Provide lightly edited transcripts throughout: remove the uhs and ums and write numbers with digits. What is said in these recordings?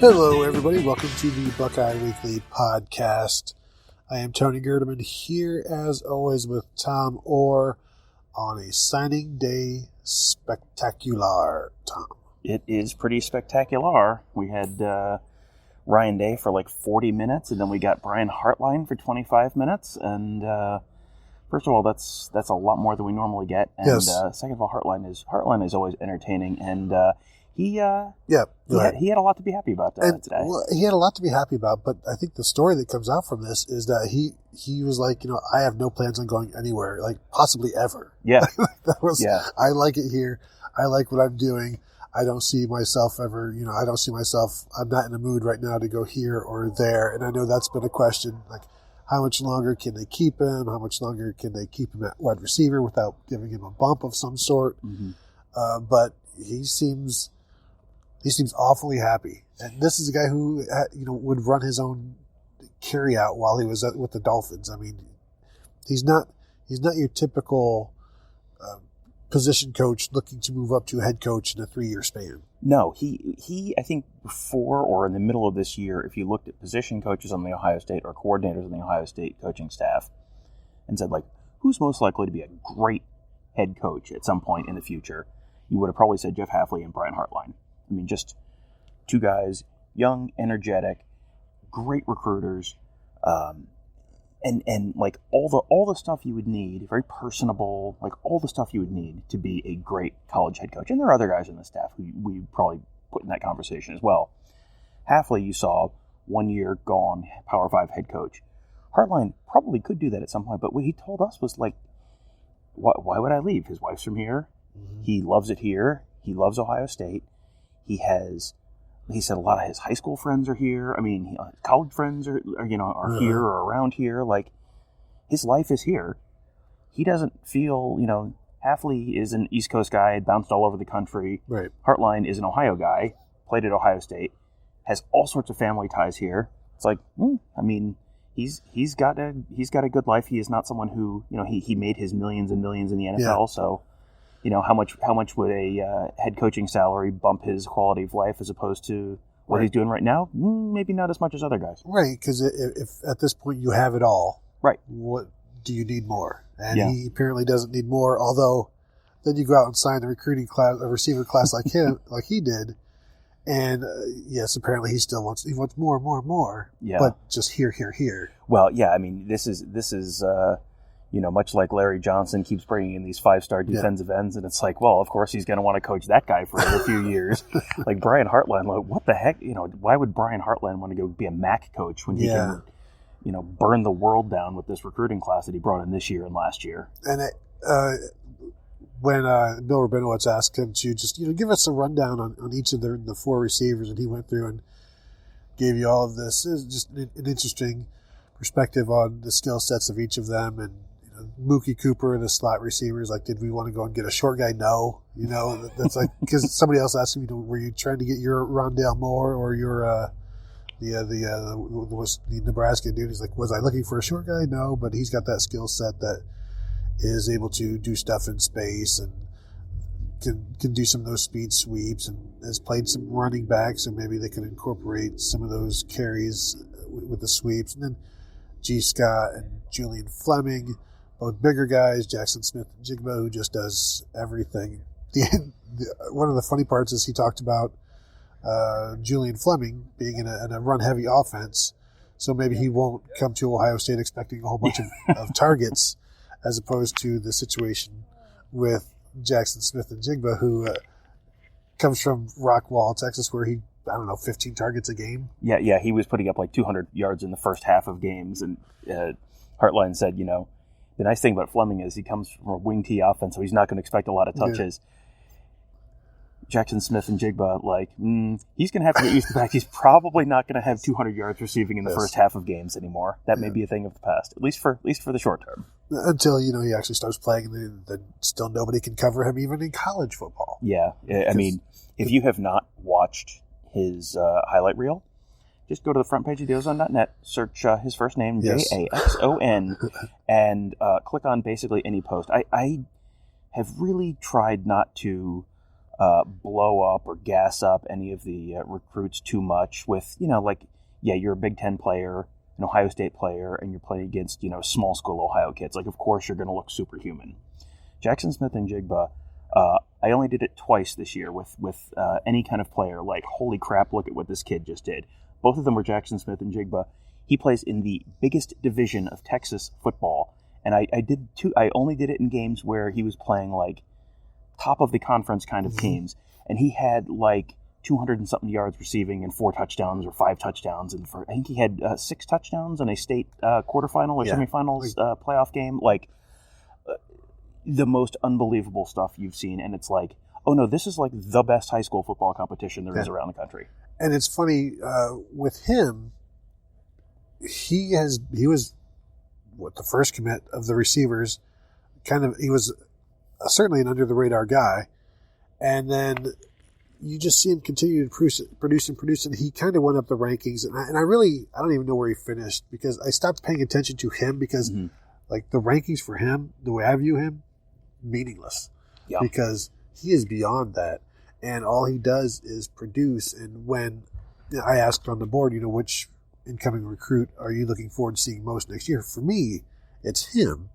Hello, everybody. Welcome to the Buckeye Weekly podcast. I am Tony Gerdeman here, as always, with Tom Orr on a signing day spectacular. Tom. It is pretty spectacular. We had Ryan Day for like 40 minutes, and then we got Brian Hartline for 25 minutes. And first of all, that's a lot more than we normally get. And yes. Second of all, Hartline is always entertaining, and he had a lot to be happy about today. Well, he had a lot to be happy about, but I think the story that comes out from this is that he was like, I have no plans on going anywhere, like possibly ever. Yeah. I like it here. I like what I'm doing. I don't see myself ever, I'm not in the mood right now to go here or there. And I know that's been a question, like how much longer can they keep him? How much longer can they keep him at wide receiver without giving him a bump of some sort? Mm-hmm. But he seems awfully happy. And this is a guy who, would run his own carry out while he was with the Dolphins. I mean, he's not your typical position coach looking to move up to a head coach in a 3-year span. No, he I think before or in the middle of this year, if you looked at position coaches on the Ohio State or coordinators on the Ohio State coaching staff and said, like, who's most likely to be a great head coach at some point in the future, you would have probably said Jeff Hafley and Brian Hartline. I mean, just two guys, young, energetic, great recruiters, and like all the stuff you would need, very personable, like all the stuff you would need to be a great college head coach. And there are other guys on the staff who we probably put in that conversation as well. Hafley, you saw 1 year gone, Power 5 head coach. Hartline probably could do that at some point, but what he told us was like, why would I leave? His wife's from here. Mm-hmm. He loves it here. He loves Ohio State. He said a lot of his high school friends are here. I mean, college friends are here or around here. Like, his life is here. He doesn't feel, Hafley is an East Coast guy, bounced all over the country. Right. Hartline is an Ohio guy, played at Ohio State, has all sorts of family ties here. It's like, he's got a good life. He is not someone who, he made his millions and millions in the NFL, yeah. So. How much would a head coaching salary bump his quality of life as opposed to what he's doing right now? Maybe not as much as other guys. Right, because if at this point you have it all, right, what do you need more? And he apparently doesn't need more. Although, then you go out and sign a receiver class like him, like he did, and yes, apparently he wants more. Yeah, but just here. Well, yeah, I mean, this is. Much like Larry Johnson keeps bringing in these 5-star defensive ends, and it's like, well, of course he's going to want to coach that guy for a few years. Like Brian Hartline, like, what the heck? Why would Brian Hartline want to go be a MAC coach when he can, burn the world down with this recruiting class that he brought in this year and last year? And when Bill Rabinowitz asked him to just give us a rundown on each of the 4 receivers, and he went through and gave you all of this, it's just an interesting perspective on the skill sets of each of them. And Mookie Cooper and the slot receivers, like, did we want to go and get a short guy? No. That's like, because somebody else asked him, were you trying to get your Rondale Moore or your the Nebraska dude? He's like, was I looking for a short guy? No, but he's got that skill set that is able to do stuff in space and can do some of those speed sweeps and has played some running backs, and maybe they can incorporate some of those carries with the sweeps. And then G. Scott and Julian Fleming, both bigger guys, Jackson Smith-Njigba, who just does everything. One of the funny parts is he talked about Julian Fleming being in a run-heavy offense, so maybe he won't come to Ohio State expecting a whole bunch of targets, as opposed to the situation with Jackson Smith-Njigba, who comes from Rockwall, Texas, where he, 15 targets a game. Yeah, he was putting up like 200 yards in the first half of games, and Hartline said, the nice thing about Fleming is he comes from a wing T offense, so he's not going to expect a lot of touches. Yeah. Jackson Smith-Njigba, like, he's going to have to get used to the fact he's probably not going to have 200 yards receiving in the first half of games anymore. That may be a thing of the past, at least for the short term. Until, he actually starts playing, and then still nobody can cover him even in college football. Yeah, I mean, if you have not watched his highlight reel, just go to the front page of dealzone.net, search his first name, Jaxon, and click on basically any post. I have really tried not to blow up or gas up any of the recruits too much with, you're a Big Ten player, an Ohio State player, and you're playing against, small school Ohio kids. Like, of course, you're going to look superhuman. Jackson Smith and Jigba, I only did it twice this year with any kind of player. Like, holy crap, look at what this kid just did. Both of them were Jackson Smith and Jigba. He plays in the biggest division of Texas football. And I only did it in games where he was playing, like, top of the conference kind of teams. And he had, like, 200 and something yards receiving and 4 touchdowns or 5 touchdowns. And I think he had 6 touchdowns in a state quarterfinal or semifinals playoff game. Like, the most unbelievable stuff you've seen. And it's like, oh no, this is like the best high school football competition there is around the country. And it's funny, with him, he was the first commit of the receivers. He was certainly an under the radar guy. And then you just see him continue to produce, and he kind of went up the rankings. And I don't even know where he finished, because I stopped paying attention to him because like the rankings for him, the way I view him, meaningless, because he is beyond that, and all he does is produce. And when I asked on the board, which incoming recruit are you looking forward to seeing most next year? For me, it's him.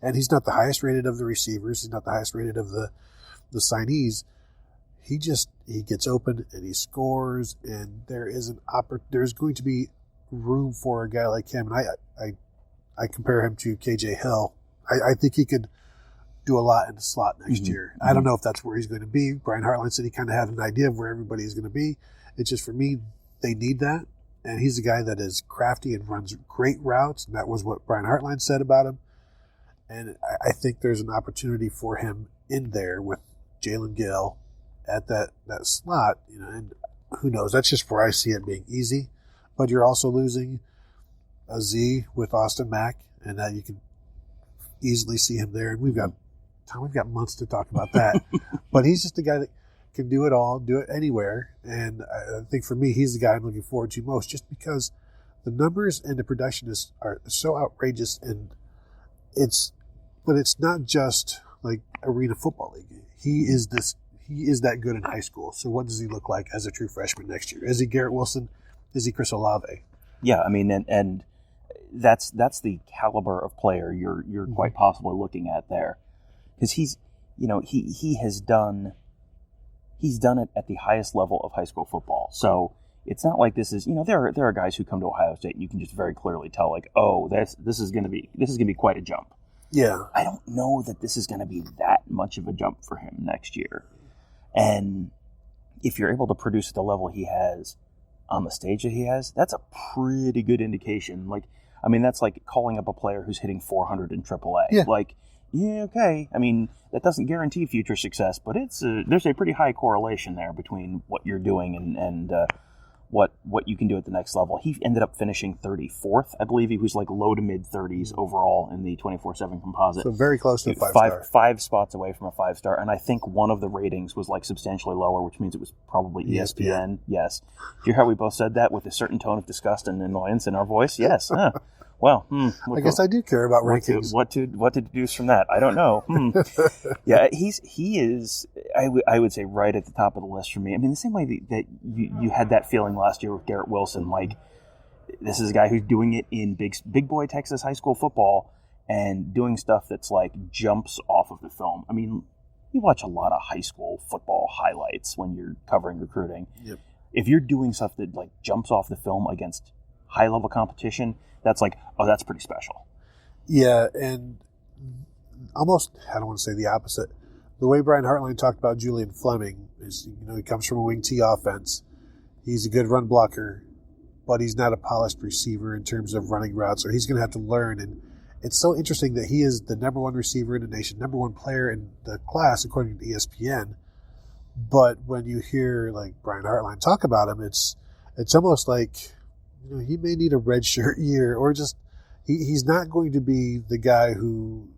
And he's not the highest rated of the receivers. He's not the highest rated of the signees. He gets open and he scores, and there's going to be room for a guy like him. And I compare him to KJ Hill. I think he could do a lot in the slot next year. I don't know if that's where he's going to be. Brian Hartline said he kind of had an idea of where everybody is going to be. It's just, for me, they need that. And he's a guy that is crafty and runs great routes. And that was what Brian Hartline said about him. And I think there's an opportunity for him in there with Jalen Gill at that slot. And who knows? That's just where I see it being easy. But you're also losing a Z with Austin Mack, and you can easily see him there. And we've got months to talk about that. But he's just a guy that can do it all, do it anywhere. And I think for me, he's the guy I'm looking forward to most, just because the numbers and the production are so outrageous. And it's not just like Arena Football League. He is that good in high school. So what does he look like as a true freshman next year? Is he Garrett Wilson? Is he Chris Olave? Yeah, I mean, and that's the caliber of player you're quite possibly looking at there, because he's done it at the highest level of high school football. So it's not like this is, there are guys who come to Ohio State and you can just very clearly tell, like, oh, this is going to be quite a jump. Yeah, I don't know that this is going to be that much of a jump for him next year. And if you're able to produce at the level he has on the stage that he has, that's a pretty good indication. Like, I mean, that's like calling up a player who's hitting 400 in AAA. Yeah. Like, yeah, okay. I mean, that doesn't guarantee future success, but there's a pretty high correlation there between what you're doing and what you can do at the next level. He ended up finishing 34th, I believe. He was like low to mid 30s overall in the 24/7 composite. So very close to a 5-star. 5 spots away from a 5-star, and I think one of the ratings was like substantially lower, which means it was probably ESPN. Yes. Do you hear how we both said that with a certain tone of disgust and annoyance in our voice? Yes. Well, I guess I do care about rankings. What to deduce from that? I don't know. Yeah, he is. I would say right at the top of the list for me. I mean, the same way that you had that feeling last year with Garrett Wilson. Like, this is a guy who's doing it in big boy Texas high school football and doing stuff that's like jumps off of the film. I mean, you watch a lot of high school football highlights when you're covering recruiting. Yep. If you're doing stuff that like jumps off the film against high level competition, that's like, oh, that's pretty special. Yeah, and almost, I don't want to say the opposite. The way Brian Hartline talked about Julian Fleming is, he comes from a wing T offense. He's a good run blocker, but he's not a polished receiver in terms of running routes, or he's going to have to learn. And it's so interesting that he is the number 1 receiver in the nation, number 1 player in the class, according to ESPN. But when you hear like Brian Hartline talk about him, it's almost like, he may need a redshirt year, or just he's not going to be the guy who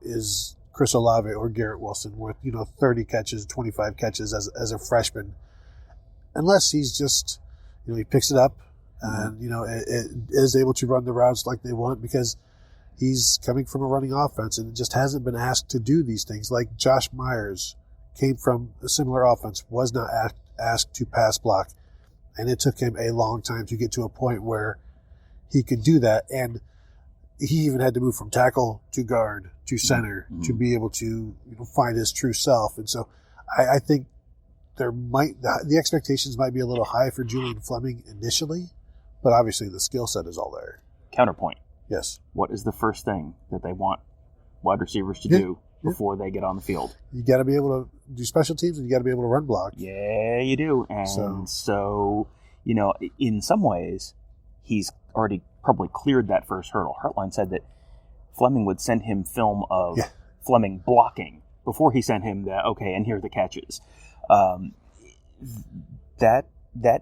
is Chris Olave or Garrett Wilson with 30 catches, 25 catches as a freshman, unless he's just he picks it up and it is able to run the routes like they want, because he's coming from a running offense and just hasn't been asked to do these things like Josh Meyers came from a similar offense, was not asked to pass block. And it took him a long time to get to a point where he could do that. And he even had to move from tackle to guard to center to be able to find his true self. And so I think the expectations might be a little high for Julian Fleming initially, but obviously the skill set is all there. Counterpoint. Yes. What is the first thing that they want wide receivers to do before they get on the field? You got to be able to do special teams, and you got to be able to run block. Yeah, you do. And so, in some ways, he's already probably cleared that first hurdle. Hartline said that Fleming would send him film of Fleming blocking before he sent him and here are the catches. That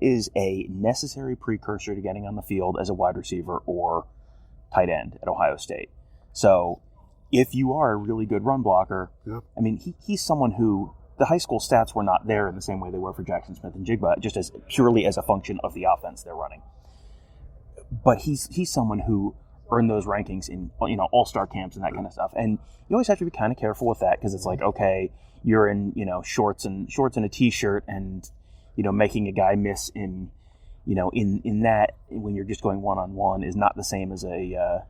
is a necessary precursor to getting on the field as a wide receiver or tight end at Ohio State. So if you are a really good run blocker, I mean, he's someone who the high school stats were not there in the same way they were for Jackson Smith and Jigba, just as purely as a function of the offense they're running. But he's someone who earned those rankings in all-star camps and that kind of stuff. And you always have to be kind of careful with that because it's like, okay, you're in shorts and a t-shirt and making a guy miss in that when you're just going one-on-one is not the same as a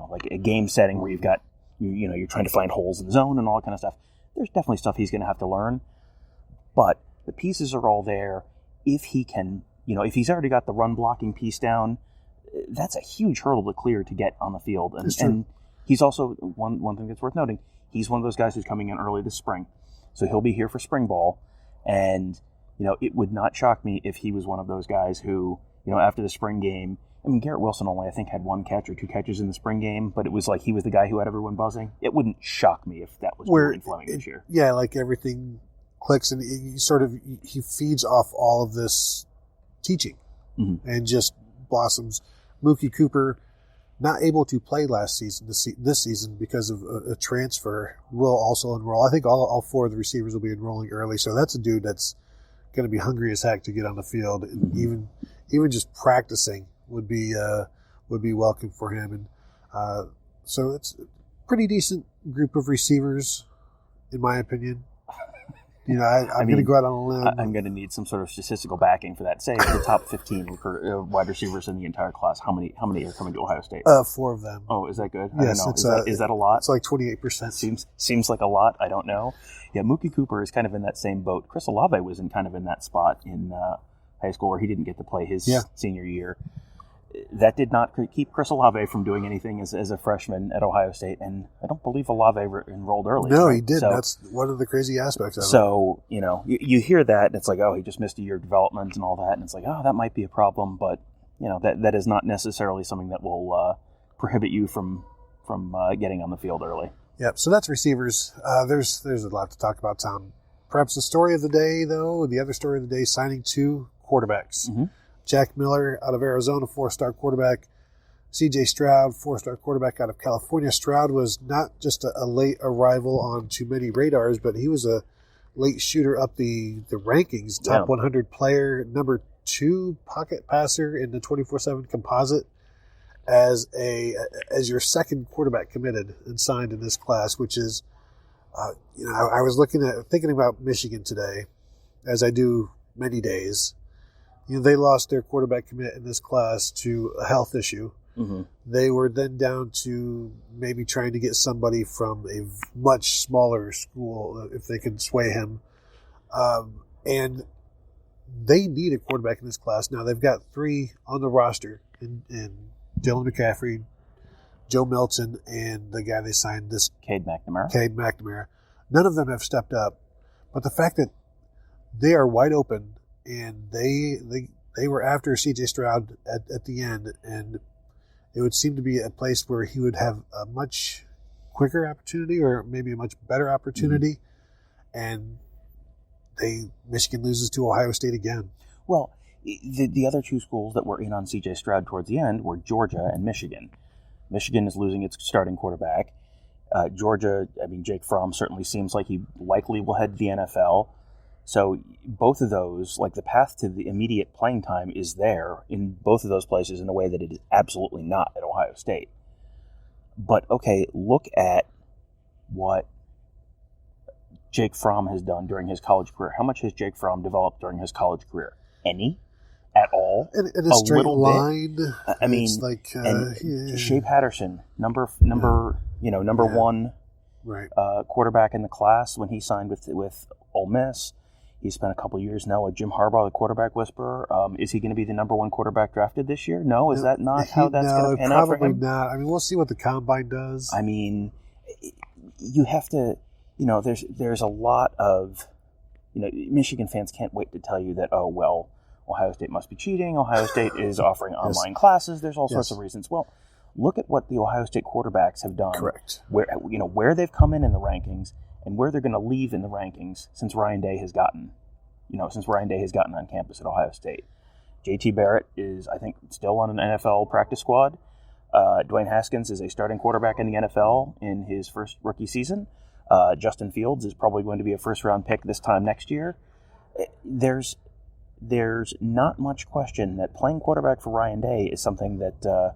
like a game setting where you've got you're trying to find holes in the zone and all that kind of stuff. There's definitely stuff he's going to have to learn, but the pieces are all there. If he can, if he's already got the run blocking piece down, that's a huge hurdle to clear to get on the field. And he's also one thing that's worth noting. He's one of those guys who's coming in early this spring, so he'll be here for spring ball. And it would not shock me if he was one of those guys who, after the spring game. I mean, Garrett Wilson only, I think, had 1 catch or 2 catches in the spring game, but it was like he was the guy who had everyone buzzing. It wouldn't shock me if that was Julian Fleming this year. Yeah, like everything clicks, and he feeds off all of this teaching and just blossoms. Mookie Cooper, not able to play last season, this season because of a transfer, will also enroll. I think all 4 of the receivers will be enrolling early, so that's a dude that's going to be hungry as heck to get on the field, and even just practicing would be welcome for him, and so it's a pretty decent group of receivers, in my opinion. I'm going to go out on a limb. I'm going to need some sort of statistical backing for that. Say the top 15 wide receivers in the entire class. How many are coming to Ohio State? 4 of them. Oh, is that good? Yes, I don't know. Is that a lot? It's like 28%. Seems like a lot. I don't know. Yeah, Mookie Cooper is kind of in that same boat. Chris Olave was in that spot in high school where he didn't get to play his senior year. That did not keep Chris Olave from doing anything as a freshman at Ohio State, and I don't believe Olave enrolled early. No, he did. So, that's one of the crazy aspects of it. So, you hear that, and it's like, oh, he just missed a year of development and all that, and it's like, oh, that might be a problem, but, that is not necessarily something that will prohibit you from getting on the field early. Yep, so that's receivers. There's a lot to talk about, Tom. Perhaps the story of the day, though, the other story of the day, signing 2 quarterbacks. Jack Miller out of Arizona, 4-star quarterback. C.J. Stroud, 4-star quarterback out of California. Stroud was not just a late arrival on too many radars, but he was a late shooter up the rankings. Top 100 player, number 2 pocket passer in the 24/7 composite as your second quarterback committed and signed in this class, which is, I was thinking about Michigan today, as I do many days. They lost their quarterback commit in this class to a health issue. They were then down to maybe trying to get somebody from a much smaller school if they could sway him. And they need a quarterback in this class. Now, they've got 3 on the roster in Dylan McCaffrey, Joe Milton, and the guy they signed, this Cade McNamara. None of them have stepped up. But the fact that they are wide open, and they were after C.J. Stroud at the end, and it would seem to be a place where he would have a much quicker opportunity or maybe a much better opportunity, and Michigan loses to Ohio State again. Well, the other 2 schools that were in on C.J. Stroud towards the end were Georgia and Michigan. Michigan is losing its starting quarterback. Georgia, Jake Fromm certainly seems like he likely will head to the NFL. So both of those, like the path to the immediate playing time is there in both of those places in a way that it is absolutely not at Ohio State. But, okay, look at what Jake Fromm has done during his college career. How much has Jake Fromm developed during his college career? Any? At all? In a straight line. I mean, it's like, Shea Patterson, number one right. Quarterback in the class when he signed with Ole Miss. He spent a couple of years now with Jim Harbaugh, the quarterback whisperer. Is he going to be the number one quarterback drafted this year? No, is that not how that's going to pan out for him? Probably not. I mean, we'll see what the combine does. I mean, you have to, there's a lot of, Michigan fans can't wait to tell you that, oh, well, Ohio State must be cheating. Ohio State is offering online classes. There's all sorts of reasons. Well, look at what the Ohio State quarterbacks have done. Correct. Where they've come in the rankings and where they're going to leave in the rankings since Ryan Day has gotten on campus at Ohio State. JT Barrett is, I think, still on an NFL practice squad. Dwayne Haskins is a starting quarterback in the NFL in his first rookie season. Justin Fields is probably going to be a first-round pick this time next year. There's not much question that playing quarterback for Ryan Day is something that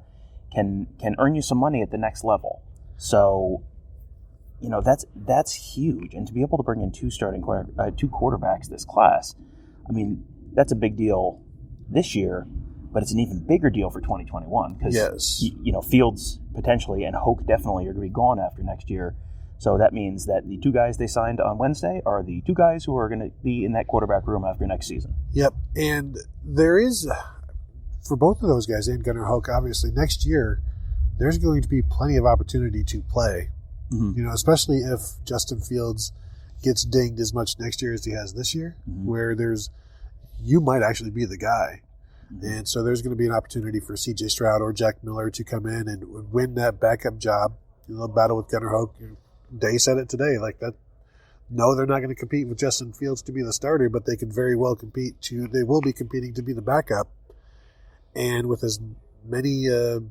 can earn you some money at the next level. So, that's huge. And to be able to bring in two quarterbacks this class, I mean, that's a big deal this year, but it's an even bigger deal for 2021 because Fields potentially and Hoke definitely are going to be gone after next year. So that means that the two guys they signed on Wednesday are the two guys who are going to be in that quarterback room after next season. Yep. And there is, for both of those guys, and Gunnar Hoke, obviously, next year, there's going to be plenty of opportunity to play. Mm-hmm. Especially if Justin Fields gets dinged as much next year as he has this year, where you might actually be the guy. Mm-hmm. And so there's going to be an opportunity for C.J. Stroud or Jack Miller to come in and win that backup job. Battle with Gunnar Hoke. Day said it today, like that. No, they're not going to compete with Justin Fields to be the starter, but they could very well they will be competing to be the backup. And with as many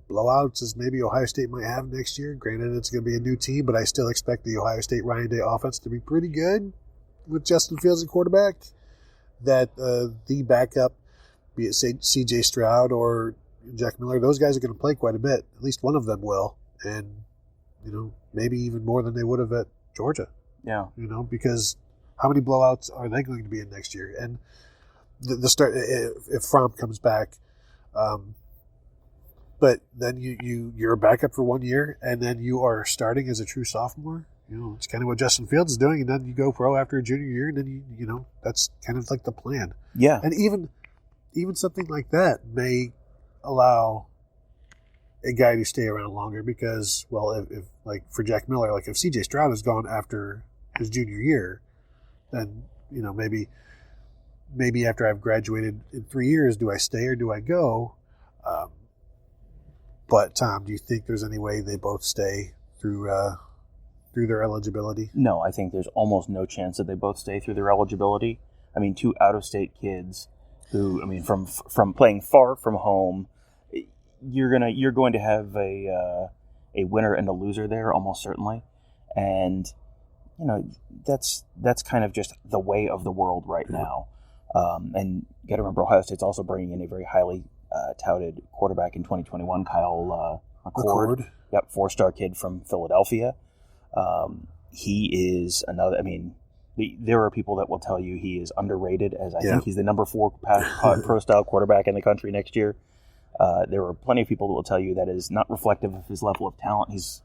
blowouts as maybe Ohio State might have next year, granted it's going to be a new team, but I still expect the Ohio State Ryan Day offense to be pretty good with Justin Fields at quarterback. That the backup, be it C.J. Stroud or Jack Miller, those guys are going to play quite a bit. At least one of them will. And maybe even more than they would have at Georgia. Yeah. Because how many blowouts are they going to be in next year? And the start, if Fromm comes back, but then you're a backup for 1 year, and then you are starting as a true sophomore. It's kind of what Justin Fields is doing, and then you go pro after a junior year, and then that's kind of like the plan. Yeah. And even something like that may allow a guy to stay around longer because, well, if like for Jack Miller, like if C.J. Stroud is gone after his junior year, then maybe after I've graduated in 3 years, do I stay or do I go? But Tom, do you think there's any way they both stay through their eligibility? No, I think there's almost no chance that they both stay through their eligibility. I mean, two out-of-state kids who, from playing far from home. You're going to have a winner and a loser there, almost certainly, and that's kind of just the way of the world right now. And you got to remember, Ohio State's also bringing in a very highly touted quarterback in 2021, Kyle McCord. Yep, 4-star kid from Philadelphia. He is another. I mean, there are people that will tell you he is underrated, as I think he's the number 4 pro-style quarterback in the country next year. There are plenty of people that will tell you that is not reflective of his level of talent. He's,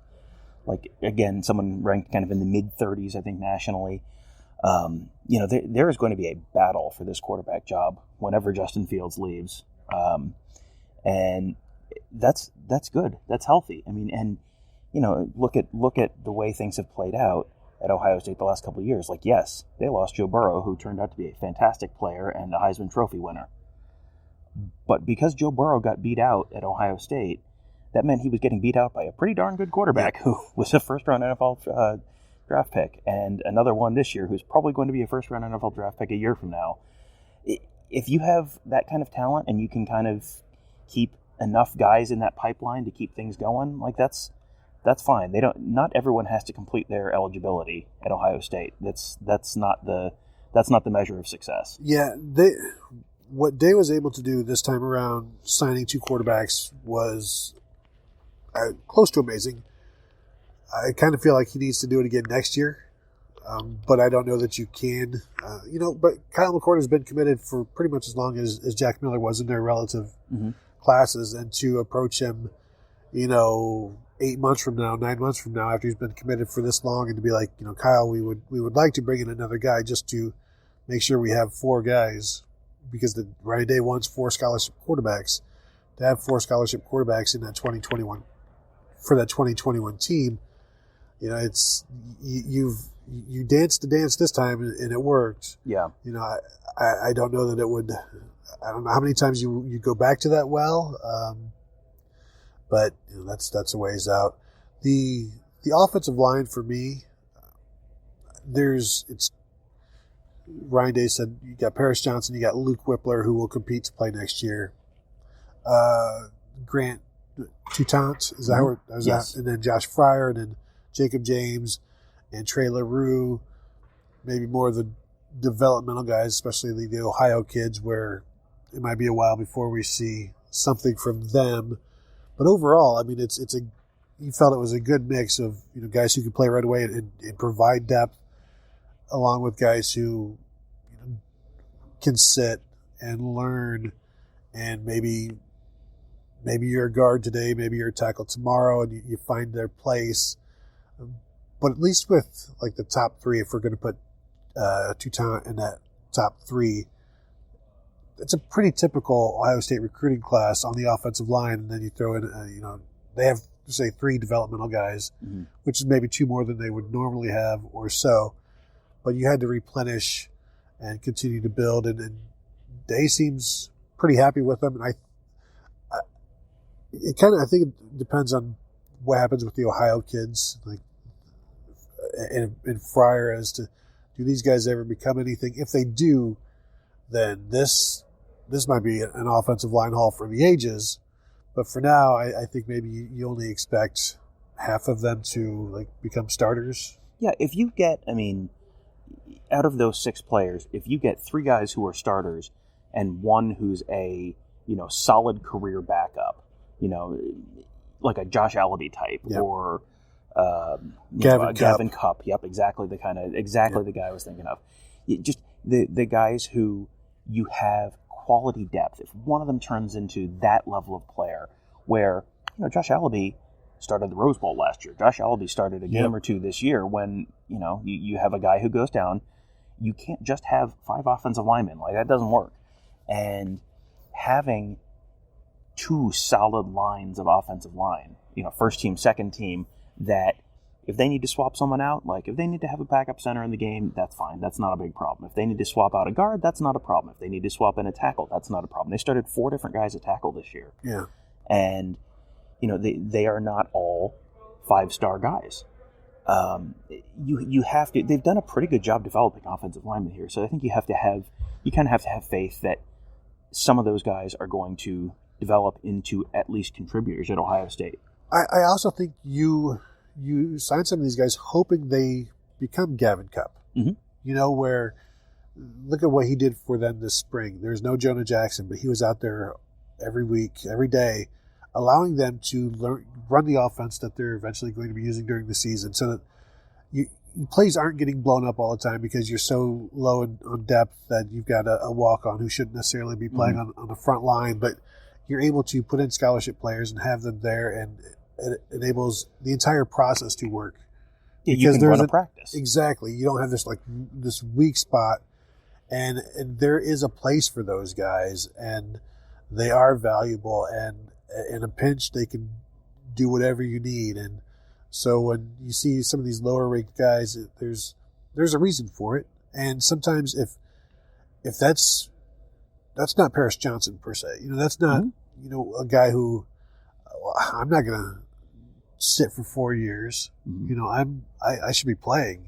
someone ranked kind of in the mid-30s, I think, nationally. There is going to be a battle for this quarterback job whenever Justin Fields leaves. And that's good. That's healthy. I mean, and, look at the way things have played out at Ohio State the last couple of years. Like, yes, they lost Joe Burrow, who turned out to be a fantastic player and a Heisman Trophy winner. But because Joe Burrow got beat out at Ohio State, that meant he was getting beat out by a pretty darn good quarterback who was a first-round NFL draft pick, and another one this year who's probably going to be a first-round NFL draft pick a year from now. If you have that kind of talent and you can kind of keep enough guys in that pipeline to keep things going, that's fine. Not everyone has to complete their eligibility at Ohio State. That's not the measure of success. Yeah, what Day was able to do this time around, signing 2 quarterbacks, was close to amazing. I kind of feel like he needs to do it again next year. But I don't know that you can. But Kyle McCord has been committed for pretty much as long as Jack Miller was in their relative classes, and to approach him, 8 months from now, 9 months from now, after he's been committed for this long, and to be like, Kyle, we would like to bring in another guy just to make sure we have 4 guys, because the Ryan Day wants 4 scholarship quarterbacks. To have 4 scholarship quarterbacks in that 2021 for that 2021 team, it's you danced the dance this time and it worked. Yeah. I don't know that it would. I don't know how many times you go back to that well, but that's a ways out. The offensive line for me, it's Ryan Day said you got Paris Johnson, you got Luke Whippler, who will compete to play next year. Grant Toutant, is that how it, yes. and then Josh Fryer, and then Jacob James and Trey LaRue, maybe more of the developmental guys, especially the Ohio kids, where it might be a while before we see something from them. But overall, I mean, you felt it was a good mix of guys who could play right away and provide depth, along with guys who can sit and learn, and maybe you're a guard today, maybe you're a tackle tomorrow, and you find their place. But at least with like the top 3, if we're going to put Toutant in that top 3, it's a pretty typical Ohio State recruiting class on the offensive line. And then you throw in, they have, say, 3 developmental guys, which is maybe 2 more than they would normally have or so. But you had to replenish and continue to build. And Day seems pretty happy with them. And I think it depends on what happens with the Ohio kids, like, and Fryer, as to do these guys ever become anything. If they do, then this might be an offensive line haul for the ages. But for now, I think maybe you only expect half of them to become starters. Yeah, if you get, out of those 6 players, if you get 3 guys who are starters and 1 who's a solid career backup, like a Josh Allaby type, yep. or Gavin Cupp. Yep, exactly the guy I was thinking of. Just the guys who you have quality depth. If one of them turns into that level of player, where Josh Allaby started the Rose Bowl last year. Josh Allaby started a game or 2 this year. When you have a guy who goes down, you can't just have 5 offensive linemen. That doesn't work. And having 2 solid lines of offensive line, first team, second team, that if they need to swap someone out, if they need to have a backup center in the game, that's fine. That's not a big problem. If they need to swap out a guard, that's not a problem. If they need to swap in a tackle, that's not a problem. They started 4 different guys at tackle this year. Yeah. And, they are not all 5-star guys. You have to, they've done a pretty good job developing offensive linemen here. So I think you kind of have to have faith that some of those guys are going to develop into at least contributors at Ohio State. I also think you sign some of these guys hoping they become Gavin Cupp. Where look at what he did for them this spring. There's no Jonah Jackson, but he was out there every week, every day, allowing them to run the offense that they're eventually going to be using during the season, so that plays aren't getting blown up all the time because you're so low on depth that you've got a walk-on who shouldn't necessarily be playing on the front line, but you're able to put in scholarship players and have them there, and it enables the entire process to work. Yeah, you can run a practice. Exactly. You don't have this weak spot, and there is a place for those guys, and they are valuable, and in a pinch they can do whatever you need. And so when you see some of these lower ranked guys, there's a reason for it. And sometimes if that's not Paris Johnson per se, that's not a guy who I'm not gonna sit for 4 years. I should be playing.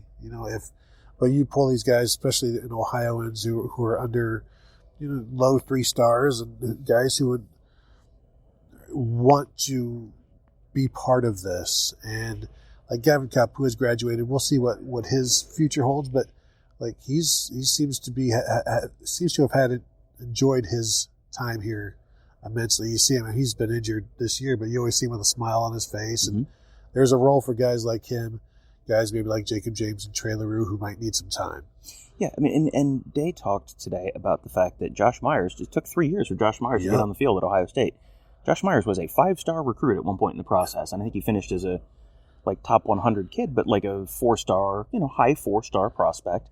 But you pull these guys, especially in Ohioans who are under low 3 stars, and guys who would want to be part of this. And like Gavin Cupp, who has graduated, we'll see what his future holds. But he seems to have enjoyed his time here immensely. You see him; he's been injured this year, but you always see him with a smile on his face. And there's a role for guys like him, guys maybe like Jacob James and Trey LaRue who might need some time. Yeah, I mean, and Day talked today about the fact that Josh Meyers, it took 3 years for Josh Myers to get on the field at Ohio State. Josh Meyers was a 5-star recruit at one point in the process, and I think he finished as a top 100 kid, but like a 4-star, high 4-star prospect.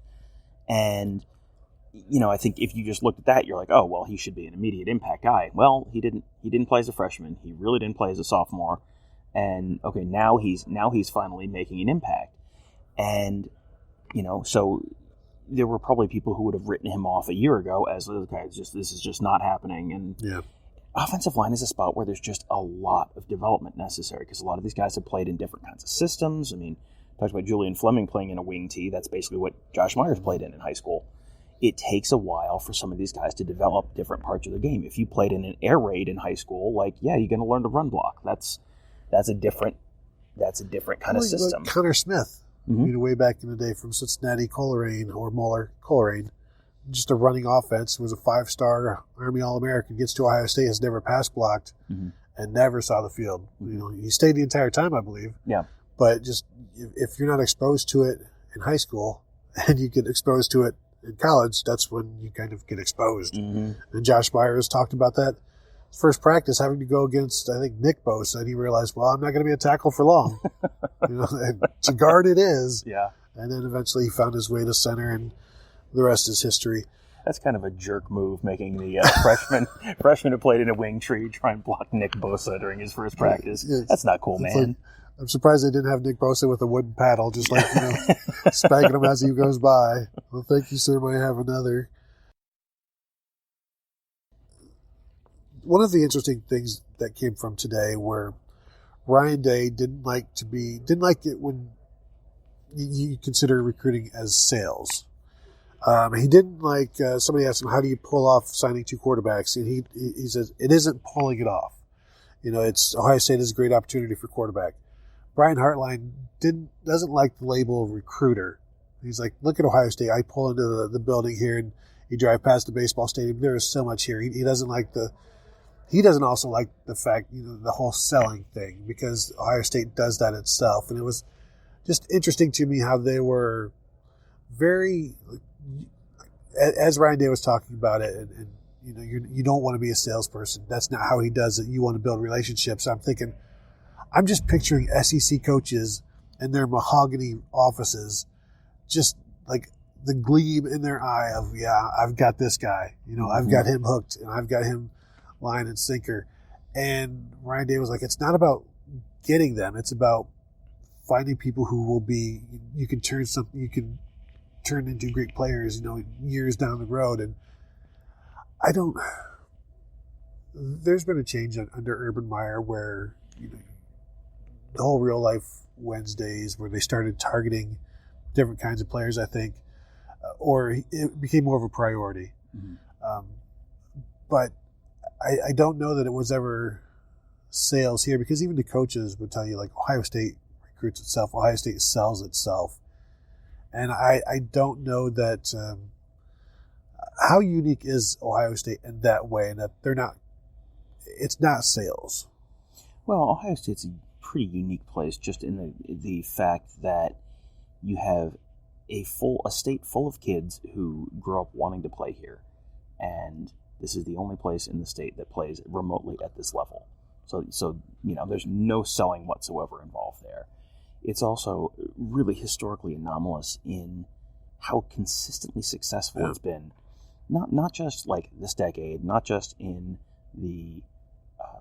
And I think if you just looked at that, you're like, oh well, he should be an immediate impact guy. Well, he didn't play as a freshman. He really didn't play as a sophomore. And okay, now he's finally making an impact. And so there were probably people who would have written him off a year ago as, okay, this is just not happening. And offensive line is a spot where there's just a lot of development necessary because a lot of these guys have played in different kinds of systems. I mean, talked about Julian Fleming playing in a wing tee. That's basically what Josh Myers played in high school. It takes a while for some of these guys to develop different parts of the game. If you played in an air raid in high school, you're going to learn to run block. That's a different kind of system. Like Connor Smith, way back in the day from Cincinnati Coleraine or Moeller Coleraine, just a running offense, was a 5-star Army All-American, gets to Ohio State, has never pass blocked, and never saw the field. He stayed the entire time, I believe. Yeah. But just if you're not exposed to it in high school and you get exposed to it in college, that's when you kind of get exposed. And Josh Myers talked about that. First practice, having to go against, I think, Nick Bosa, and he realized, well, I'm not going to be a tackle for long. And to guard it is. Yeah. And then eventually he found his way to center, and the rest is history. That's kind of a jerk move, making the freshman who played in a wing tree try and block Nick Bosa during his first practice. That's not cool, man. Like, I'm surprised they didn't have Nick Bosa with a wooden paddle, just spanking him as he goes by. Well, thank you, sir. Might have another. One of the interesting things that came from today were Ryan Day didn't like it when you consider recruiting as sales. He didn't like, somebody asked him, how do you pull off signing 2 quarterbacks? And he says, it isn't pulling it off. It's Ohio State is a great opportunity for quarterback. Brian Hartline doesn't like the label of recruiter. He's like, look at Ohio State. I pull into the building here and you drive past the baseball stadium. There is so much here. He doesn't also like the fact, the whole selling thing, because Ohio State does that itself. And it was just interesting to me how they were very, as Ryan Day was talking about it, and you don't want to be a salesperson. That's not how he does it. You want to build relationships. I'm just picturing SEC coaches in their mahogany offices, just like the gleam in their eye of, I've got this guy. I've got him hooked, and I've got him line and sinker. And Ryan Day was like, it's not about getting them. It's about finding people who will be, you can turn into great players, years down the road. And there's been a change under Urban Meyer where, the whole Real Life Wednesdays where they started targeting different kinds of players, I think, or it became more of a priority. But I don't know that it was ever sales here, because even the coaches would tell you, like, Ohio State recruits itself, Ohio State sells itself. And I don't know that how unique is Ohio State in that way, and that it's not sales. Well, Ohio State's a pretty unique place just in the fact that you have a state full of kids who grow up wanting to play here, and this is the only place in the state that plays remotely at this level. So there's no selling whatsoever involved there. It's also really historically anomalous in how consistently successful it's been. Not just like this decade, not just in the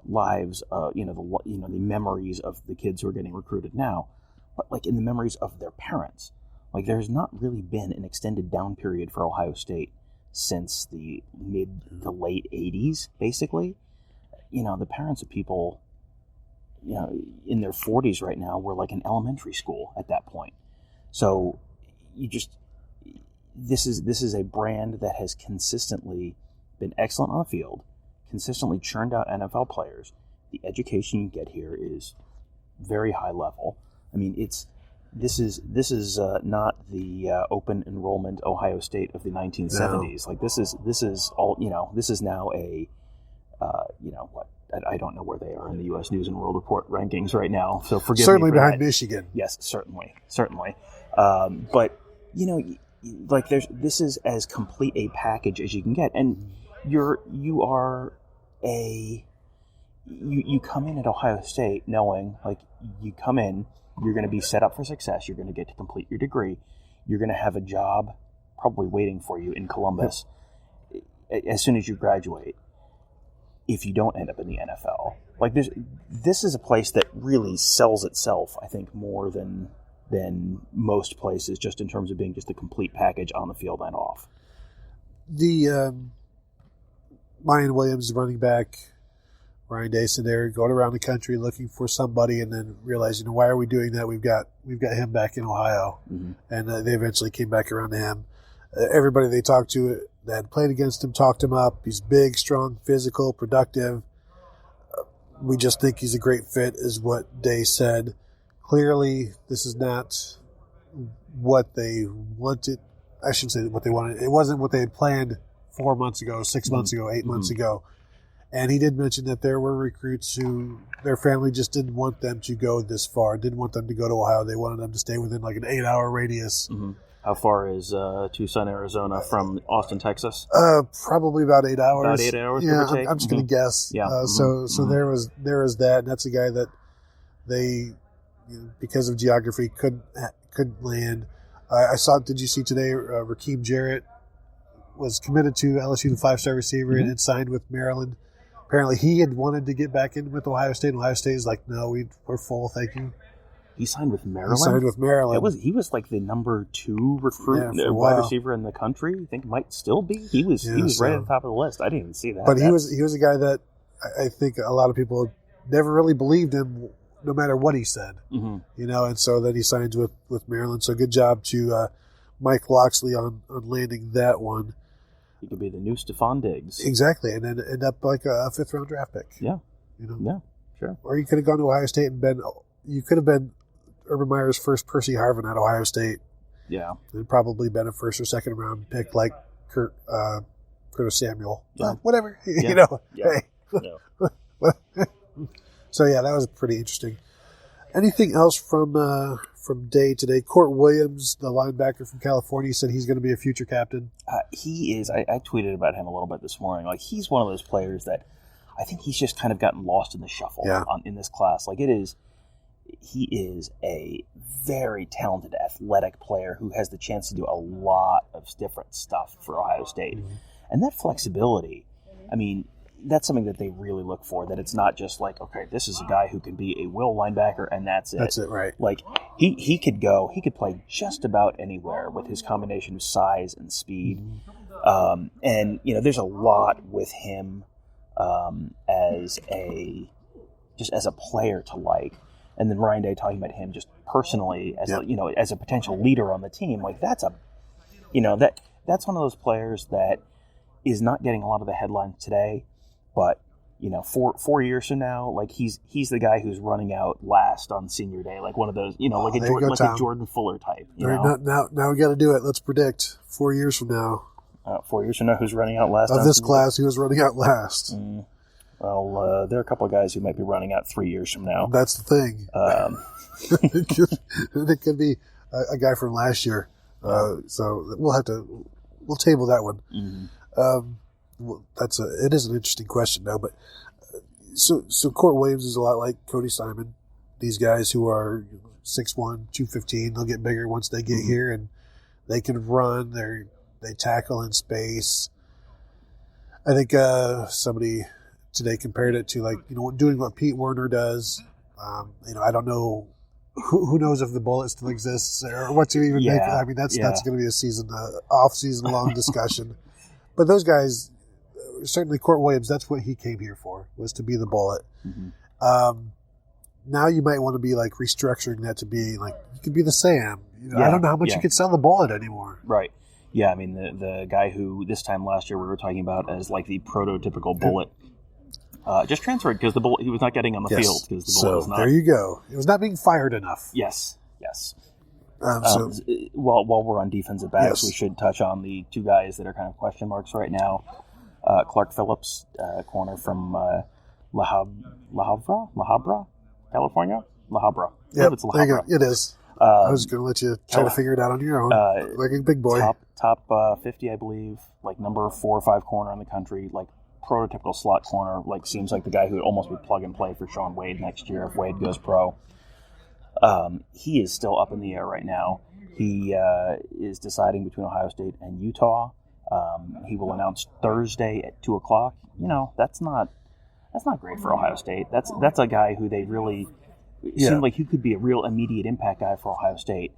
lives, the memories of the kids who are getting recruited now, but like in the memories of their parents. Like, there's not really been an extended down period for Ohio State since the mid to late 80s, basically. The parents of people, in their 40s right now were like in elementary school at that point. So this is a brand that has consistently been excellent on the field, consistently churned out NFL players. The education you get here is very high level. I mean, this is not the open enrollment Ohio State of the 1970s. No. Like, this is all, this is now a I don't know where they are in the U.S. News and World Report rankings right now, so forgive certainly me for behind that. Michigan. Yes, certainly. But like this is as complete a package as you can get, and you come in at Ohio State knowing like you come in, you're going to be set up for success. You're going to get to complete your degree. You're going to have a job probably waiting for you in Columbus as soon as you graduate. If you don't end up in the NFL, like this is a place that really sells itself, I think, more than most places, just in terms of being just a complete package on the field and off. The Mayan Williams, running back, Ryan Day, said they're going around the country looking for somebody, and then realizing, why are we doing that? We've got him back in Ohio, and they eventually came back around to him. Everybody they talked to that had played against him talked him up. He's big, strong, physical, productive. We just think he's a great fit, is what Day said. Clearly, this is not what they wanted. I shouldn't say what they wanted. It wasn't what they had planned 4 months ago, 6 months ago, 8 months ago. And he did mention that there were recruits who their family just didn't want them to go this far, didn't want them to go to Ohio. They wanted them to stay within like an 8-hour radius. How far is Tucson, Arizona from Austin, Texas? Probably about 8 hours. About 8 hours. Yeah, I'm just going to guess. Yeah. So there was that. And that's a guy that they, because of geography, couldn't land. I saw. Did you see today? Rakeem Jarrett was committed to LSU, the 5-star receiver, and signed with Maryland. Apparently, he had wanted to get back in with Ohio State, and Ohio State is like, no, we're full, thank you. He signed with Maryland? He signed with Maryland. He was like the number 2 recruit, wide receiver in the country. I think might still be. He was right at the top of the list. I didn't even see that. But he was a guy that I think a lot of people never really believed him, no matter what he said. And so then he signs with Maryland. So good job to Mike Loxley on landing that one. He could be the new Stephon Diggs. Exactly, and then end up like a 5th-round draft pick. Yeah. Yeah, sure. Or you could have gone to Ohio State and you could have been Urban Meyer's first Percy Harvin at Ohio State. Yeah. And probably been a 1st or 2nd round pick like Curtis Samuel. Yeah. Whatever. Yeah. Hey. Yeah. So, yeah, that was pretty interesting. Anything else from Day today? Court Williams, the linebacker from California, said he's going to be a future captain. He is. I tweeted about him a little bit this morning. Like, he's one of those players that I think he's just kind of gotten lost in the shuffle in this class. Like, he is a very talented, athletic player who has the chance to do a lot of different stuff for Ohio State. And that flexibility, I mean, that's something that they really look for, that it's not just like, okay, this is a guy who can be a will linebacker and that's it. That's it, right. Like, he could play just about anywhere with his combination of size and speed. And, there's a lot with him as a player to like. And then Ryan Day talking about him just personally as as a potential leader on the team. Like, that's that's one of those players that is not getting a lot of the headlines today, but 4 years from now, like he's the guy who's running out last on senior day, like one of those, like a Jordan Fuller type. Right, now we got to do it. Let's predict 4 years from now. 4 years from now, who's running out last of this class? Who is running out last? Well, there are a couple of guys who might be running out 3 years from now. That's the thing. It could be a guy from last year. So we'll table that one. It is an interesting question though. But so Court Williams is a lot like Cody Simon. These guys who are 6'1", 215, they'll get bigger once they get here, and they can run. They tackle in space. I think somebody today compared it to doing what Pete Werner does. I don't know who knows if the bullet still exists or what to even make. I mean, that's going to be a off-season long discussion. But those guys, certainly Court Williams, that's what he came here for, was to be the bullet. Now you might want to be like restructuring that to be like, you could be the Sam. I don't know how much you could sell the bullet anymore. Right. Yeah, I mean, the guy who this time last year we were talking about as like the prototypical bullet just transferred because the bullet, he was not getting on the field because the bullet was not. There you go. It was not being fired enough. Yes. While we're on defensive backs, we should touch on the two guys that are kind of question marks right now. Clark Phillips, corner from La Habra, California? La Habra. Yeah, It's La Habra. it is. I was going to let you try to figure it out on your own, like a big boy. Top 50, I believe, like number 4 or 5 corner in the country, like prototypical slot corner, like seems like the guy who would almost be plug and play for Sean Wade next year if Wade goes pro. He is still up in the air right now. He is deciding between Ohio State and Utah. He will announce Thursday at 2:00. That's not great for Ohio State. That's a guy who they really seemed like he could be a real immediate impact guy for Ohio State.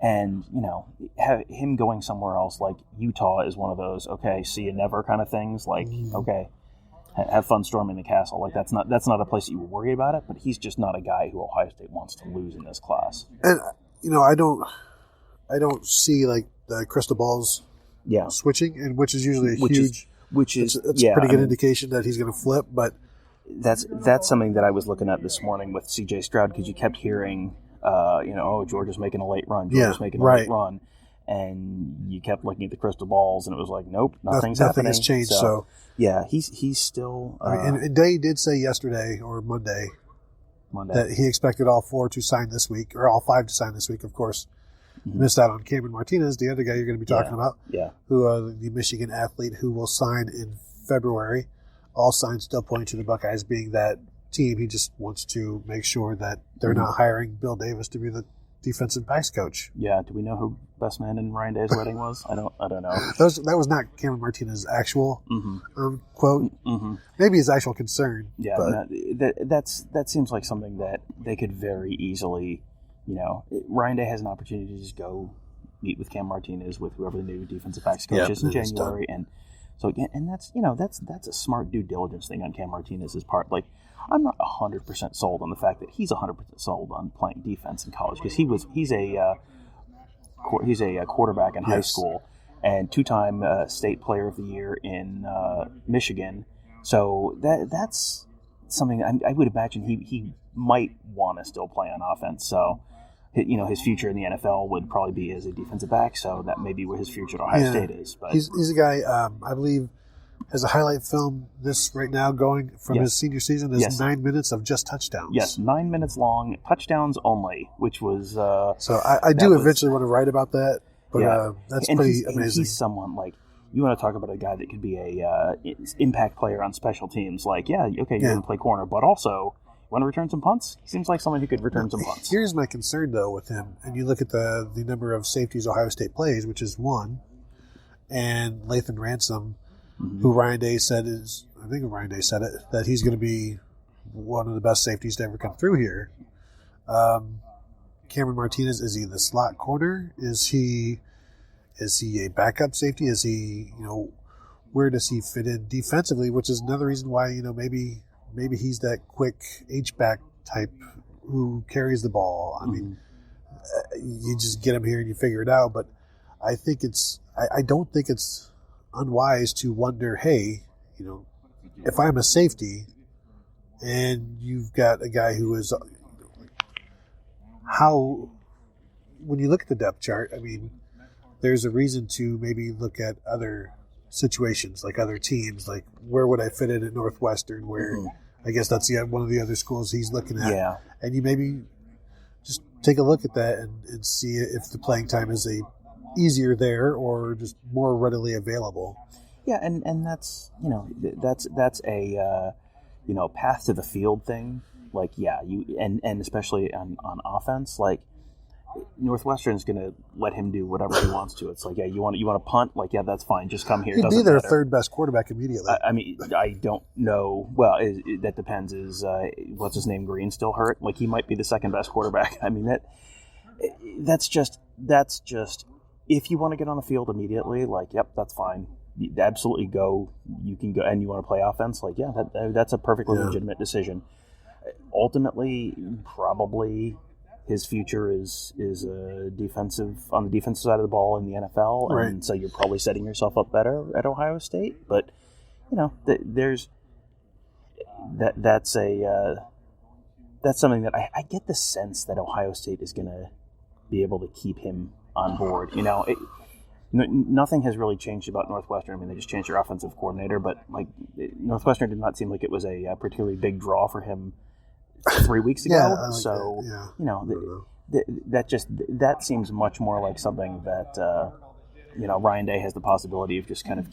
And, have him going somewhere else like Utah is one of those, okay, see you never kind of things. Like, okay, have fun storming the castle. Like, that's not a place that you were worried about it, but he's just not a guy who Ohio State wants to lose in this class. And, I don't see, like, the crystal balls switching, and which is usually it's a pretty good indication that he's going to flip, but that's something that I was looking at this morning with C.J. Stroud, because you kept hearing, Georgia's making a late run. Late run. And you kept looking at the crystal balls, and it was like, nope, nothing has changed. So yeah, he's still. And Day did say yesterday or Monday that he expected all 4 to sign this week, or all 5 to sign this week. Of course, missed out on Cameron Martinez, the other guy you're going to be talking about. Yeah. Who the Michigan athlete who will sign in February. All signs still point to the Buckeyes being that team. He just wants to make sure that they're not hiring Bill Davis to be the defensive backs coach. Yeah. Do we know who best man in Ryan Day's wedding was? I don't know. That was not Cameron Martinez's actual quote. Maybe his actual concern. Yeah. But that seems like something that they could very easily. Ryan Day has an opportunity to just go meet with Cam Martinez, with whoever the new defensive backs coach is in January, and so and that's a smart due diligence thing on Cam Martinez's part. Like, I'm not 100% sold on the fact that he's 100% sold on playing defense in college, because he's a quarterback in high school and 2-time state player of the year in Michigan. So that's something I would imagine he might want to still play on offense. So, his future in the NFL would probably be as a defensive back. So that may be where his future at Ohio State is. But he's a guy, I believe, has a highlight film right now going from his senior season. There's 9 minutes of just touchdowns. Yes, 9 minutes long, touchdowns only, which was... so I do eventually want to write about that, but that's pretty amazing. He's someone, like, you want to talk about a guy that could be a impact player on special teams. Like, you're going to play corner, but also... Want to return some punts? Seems like someone who could return some punts. Here's my concern, though, with him. And you look at the number of safeties Ohio State plays, which is 1, and Lathan Ransom, who Ryan Day said that he's going to be one of the best safeties to ever come through here. Cameron Martinez, is he the slot corner? Is he a backup safety? Is he, where does he fit in defensively? Which is another reason why, maybe he's that quick H-back type who carries the ball. I mean, you just get him here and you figure it out. But I think I don't think it's unwise to wonder, hey, if I'm a safety and you've got a guy who is when you look at the depth chart, I mean, there's a reason to maybe look at other situations, like other teams, like where would I fit in at Northwestern, where I guess that's one of the other schools he's looking at. Yeah. And you maybe just take a look at that and see if the playing time is easier there or just more readily available. Yeah, and that's that's a path to the field thing. Like, and especially on offense, like Northwestern's going to let him do whatever he wants to. It's like, you want to punt? Like, that's fine. Just come here. He'd be their third best quarterback immediately. I mean, I don't know. Well, that depends. Is what's his name, Green, still hurt? Like, he might be the second best quarterback. I mean, that's just if you want to get on the field immediately, like, yep, that's fine. Absolutely go. You can go, and you want to play offense? Like, that's a perfectly legitimate decision. Ultimately, probably his future is on the defensive side of the ball in the NFL, and so you're probably setting yourself up better at Ohio State. But there's that's something that I get the sense that Ohio State is going to be able to keep him on board. nothing has really changed about Northwestern. I mean, they just changed their offensive coordinator, but like Northwestern did not seem like it was a particularly big draw for him 3 weeks ago. That seems much more like something that Ryan Day has the possibility of just kind of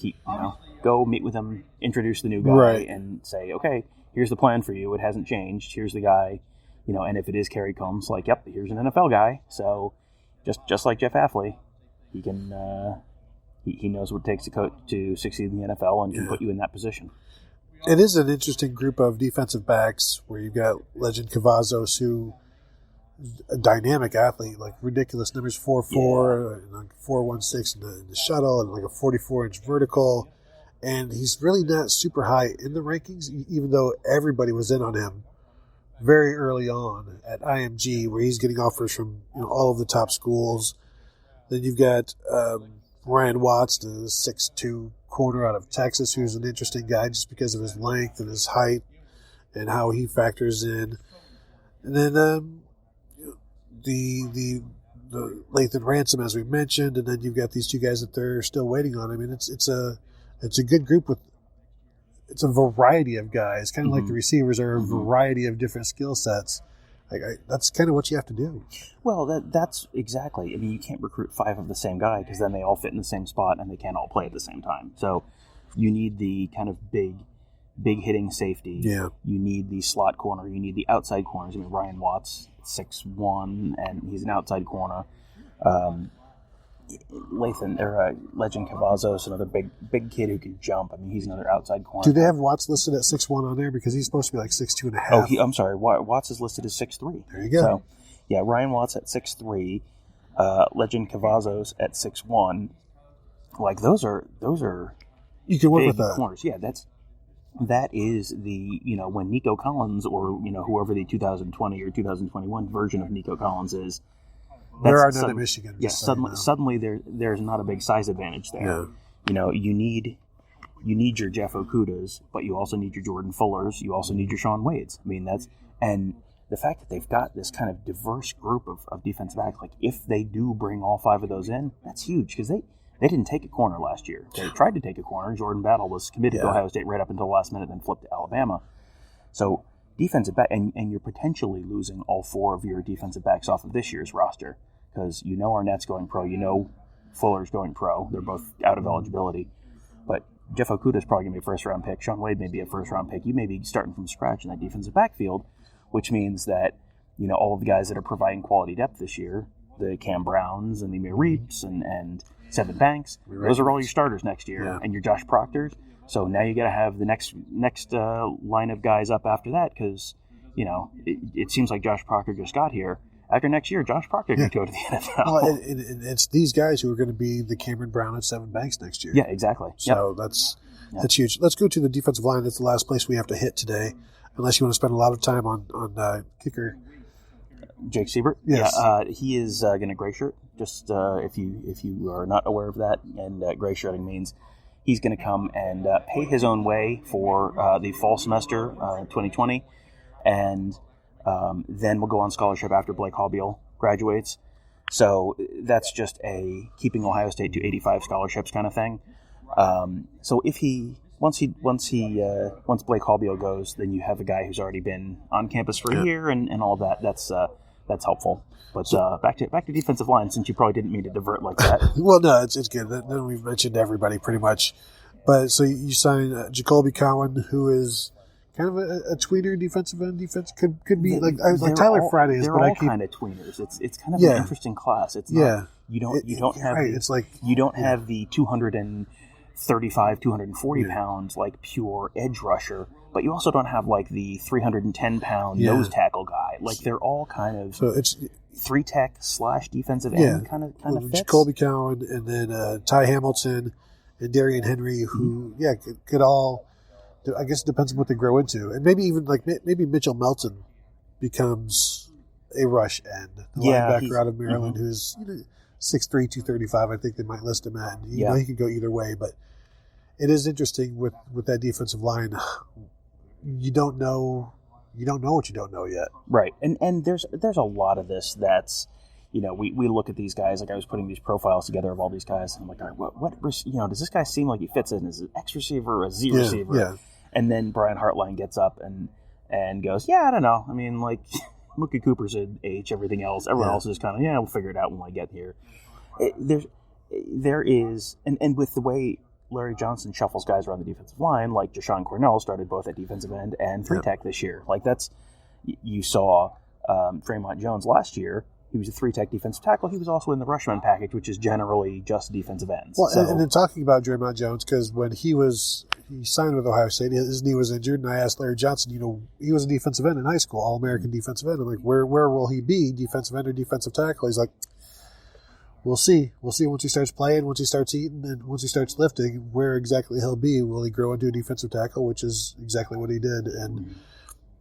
go meet with him, introduce the new guy, and say, okay, here's the plan for you. It hasn't changed. Here's the guy, and if it is Kerry Combs, like, yep, here's an NFL guy. So just like Jeff Hafley, he can he knows what it takes to succeed in the NFL and can put you in that position. It is an interesting group of defensive backs where you've got Legend Cavazos, who a dynamic athlete, like ridiculous numbers, 4'4", and like 4.16 in the shuttle, and like a 44-inch vertical. And he's really not super high in the rankings, even though everybody was in on him very early on at IMG, where he's getting offers from all of the top schools. Then you've got Ryan Watts, the 6'2" corner out of Texas, who's an interesting guy just because of his length and his height and how he factors in. And then the Lathan Ransom, as we mentioned, and then you've got these two guys that they're still waiting on. I mean, it's a good group it's a variety of guys, kind of like the receivers are a variety of different skill sets. That's kind of what you have to do. Well, that's exactly. I mean, you can't recruit 5 of the same guy because then they all fit in the same spot and they can't all play at the same time. So you need the kind of big hitting safety. Yeah. You need the slot corner. You need the outside corners. I mean, Ryan Watts, 6'1", and he's an outside corner. Legend Cavazos, another big kid who can jump. I mean, he's another outside corner. Do they have Watts listed at 6'1" on there? Because he's supposed to be like 6'2.5". Oh, I'm sorry. Watts is listed as 6'3". There you go. So, yeah, Ryan Watts at 6'3", Legend Cavazos at 6'1". Like those are you can work big with that. Corners. Yeah, that is the when Nico Collins or whoever the 2020 or 2021 version of Nico Collins is. There are none at Michigan. Yeah, suddenly there's not a big size advantage there. Yeah. You need your Jeff Okudas, but you also need your Jordan Fullers. You also need your Sean Wades. I mean, and the fact that they've got this kind of diverse group of defensive backs, like if they do bring all 5 of those in, that's huge because they didn't take a corner last year. They tried to take a corner. Jordan Battle was committed to Ohio State right up until the last minute, then flipped to Alabama. So defensive back, and you're potentially losing all 4 of your defensive backs off of this year's roster because Arnett's going pro, Fuller's going pro. They're both out of eligibility. But Jeff Okuda's probably going to be a first-round pick. Sean Wade may be a first-round pick. You may be starting from scratch in that defensive backfield, which means that, all of the guys that are providing quality depth this year, the Cam Browns and the Amir Reeps and Seven Banks, those are all your starters next year, and your Josh Proctors. So now you got to have the next line of guys up after that because, it seems like Josh Proctor just got here. After next year, Josh Proctor can go to the NFL. Well, and it's these guys who are going to be the Cameron Brown and Seven Banks next year. Yeah, exactly. So that's huge. Let's go to the defensive line. That's the last place we have to hit today, unless you want to spend a lot of time on kicker. Jake Siebert. Yes. Yeah, he is going to gray shirt. Just if you are not aware of that, and gray shirting means he's going to come and pay his own way for the fall semester 2020, and then we'll go on scholarship after Blake Haubeil graduates. So that's just a keeping Ohio State to 85 scholarships kind of thing. So if once Blake Haubeil goes, then you have a guy who's already been on campus for a year and all of that. That's helpful. But back to defensive line, since you probably didn't mean to divert like that. Well, no, it's good. Then we've mentioned everybody pretty much. But so you sign Jacoby Cowan, who is kind of a tweener defensive end. Could be like Tyler Fridays. They're all kind of tweeners. It's kind of an interesting class. It's not, you don't have right. It's like you don't have the 235, 240 pounds like pure edge rusher. But you also don't have like the 310-pound nose tackle guy. Like they're all kind of so it's 3-tech / defensive end kind of fits. Jacoby Cowan and then Ty Hamilton and Darian Henry, who could all. I guess it depends on what they grow into, and maybe even maybe Mitchell Melton becomes a rush end, the linebacker out of Maryland, who's 6'3", 235. I think they might list him at. And, he could go either way, but it is interesting with that defensive line. You don't know what you don't know yet. Right. And there's a lot of this that's, we look at these guys, like I was putting these profiles together of all these guys, and I'm like, all right, what does this guy seem like he fits in as an X receiver or a Z receiver? Yeah. And then Brian Hartline gets up and goes, yeah, I don't know. I mean, like, Mookie Cooper's an H, everything else. Everyone else is kind of, we'll figure it out when I get here. There is, and with the way Larry Johnson shuffles guys around the defensive line, like Jashawn Cornell started both at defensive end and three-tech this year. Like, you saw Fremont Jones last year. He was a three-tech defensive tackle. He was also in the rushman package, which is generally just defensive ends. Well, and in talking about Fremont Jones, because when he signed with Ohio State, his knee was injured, and I asked Larry Johnson, he was a defensive end in high school, All-American defensive end. I'm like, where will he be, defensive end or defensive tackle? He's like, we'll see. We'll see once he starts playing, once he starts eating, and once he starts lifting, where exactly he'll be. Will he grow into a defensive tackle, which is exactly what he did. And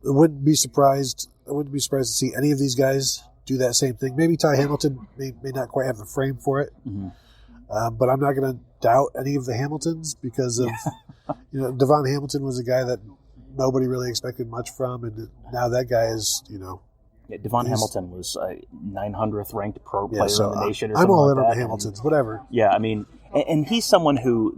I wouldn't be surprised to see any of these guys do that same thing. Maybe Ty Hamilton may not quite have the frame for it, but I'm not going to doubt any of the Hamiltons because of Devon Hamilton was a guy that nobody really expected much from, and now that guy is Devon Hamilton was 900th ranked pro player in the nation. Or I'm all in like on the Hamiltons, whatever. Yeah, I mean, and he's someone who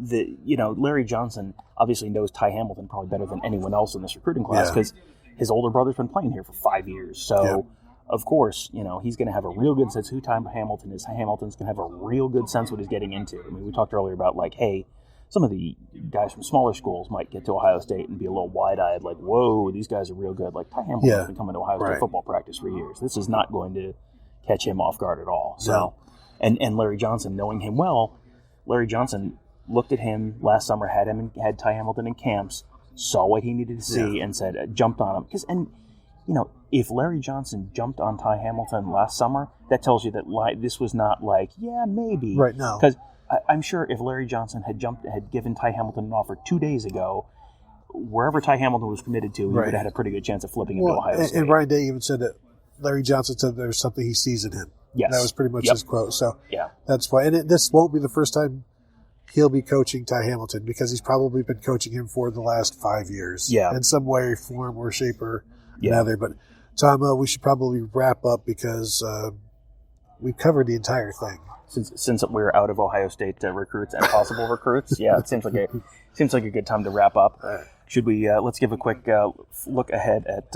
Larry Johnson obviously knows Ty Hamilton probably better than anyone else in this recruiting class because his older brother's been playing here for 5 years, so. Of course, he's going to have a real good sense who Ty Hamilton is. Hamilton's going to have a real good sense what he's getting into. I mean, we talked earlier about, like, hey, some of the guys from smaller schools might get to Ohio State and be a little wide-eyed, like, whoa, these guys are real good. Like, Ty Hamilton's been coming to Ohio State football practice for years. This is not going to catch him off guard at all. So, and Larry Johnson, knowing him well, Larry Johnson looked at him last summer, had Ty Hamilton in camps, saw what he needed to see, and said, jumped on him. If Larry Johnson jumped on Ty Hamilton last summer, that tells you that this was not like, yeah, maybe. Right now. Because I'm sure if Larry Johnson had given Ty Hamilton an offer 2 days ago, wherever Ty Hamilton was committed to, he would have had a pretty good chance of flipping him to Ohio State. And Ryan Day even said that Larry Johnson said there's something he sees in him. Yes. That was pretty much his quote. So that's why. And this won't be the first time he'll be coaching Ty Hamilton because he's probably been coaching him for the last 5 years. Yeah. In some way, form, or shape or another. But Tom, we should probably wrap up because we've covered the entire thing. Since we're out of Ohio State recruits and possible recruits, it seems like a good time to wrap up. Should we? Let's give a quick look ahead at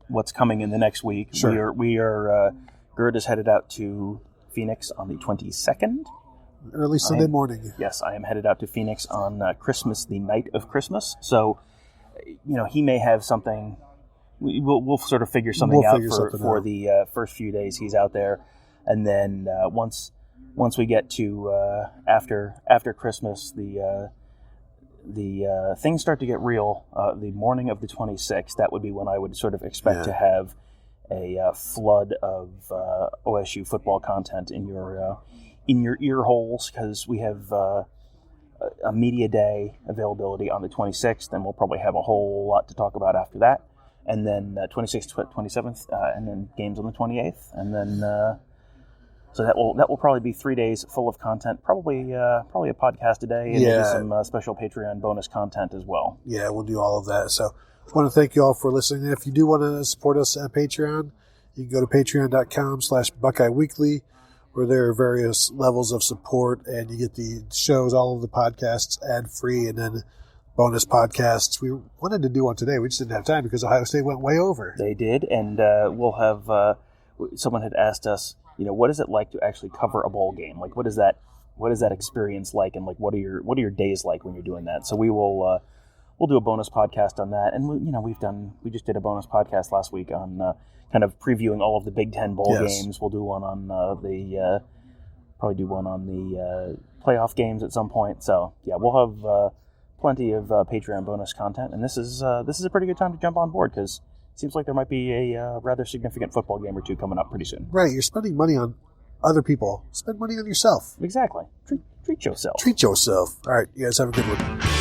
what's coming in the next week. Sure. We are Gerd is headed out to Phoenix on the 22nd. Early Sunday morning. Yes, I am headed out to Phoenix on Christmas, the night of Christmas. So, he may have something. We'll sort of figure something out for the first few days he's out there, and then once we get to after Christmas, the things start to get real. The morning of the 26th, that would be when I would sort of expect to have a flood of OSU football content in your ear holes, because we have a media day availability on the 26th, and we'll probably have a whole lot to talk about after that. And then 26th, 27th, and then games on the 28th, and then so that will probably be 3 days full of content. Probably a podcast a day, and maybe some special Patreon bonus content as well. Yeah, we'll do all of that. So I want to thank you all for listening. If you do want to support us at Patreon, you can go to patreon.com/Buckeye Weekly, where there are various levels of support, and you get the shows, all of the podcasts ad free, and then bonus podcasts. We wanted to do one today. We just didn't have time because Ohio State went way over. They did, and we'll have. Someone had asked us, what is it like to actually cover a bowl game? Like, what is that experience like, and like what are your days like when you're doing that? So we will we'll do a bonus podcast on that, and we just did a bonus podcast last week on kind of previewing all of the Big Ten bowl games. We'll do one on probably do one on the playoff games at some point. So we'll have. Plenty of Patreon bonus content, and this is a pretty good time to jump on board because it seems like there might be a rather significant football game or two coming up pretty soon. Right, you're spending money on other people. Spend money on yourself. Exactly. Treat yourself. Treat yourself. All right, you guys have a good one.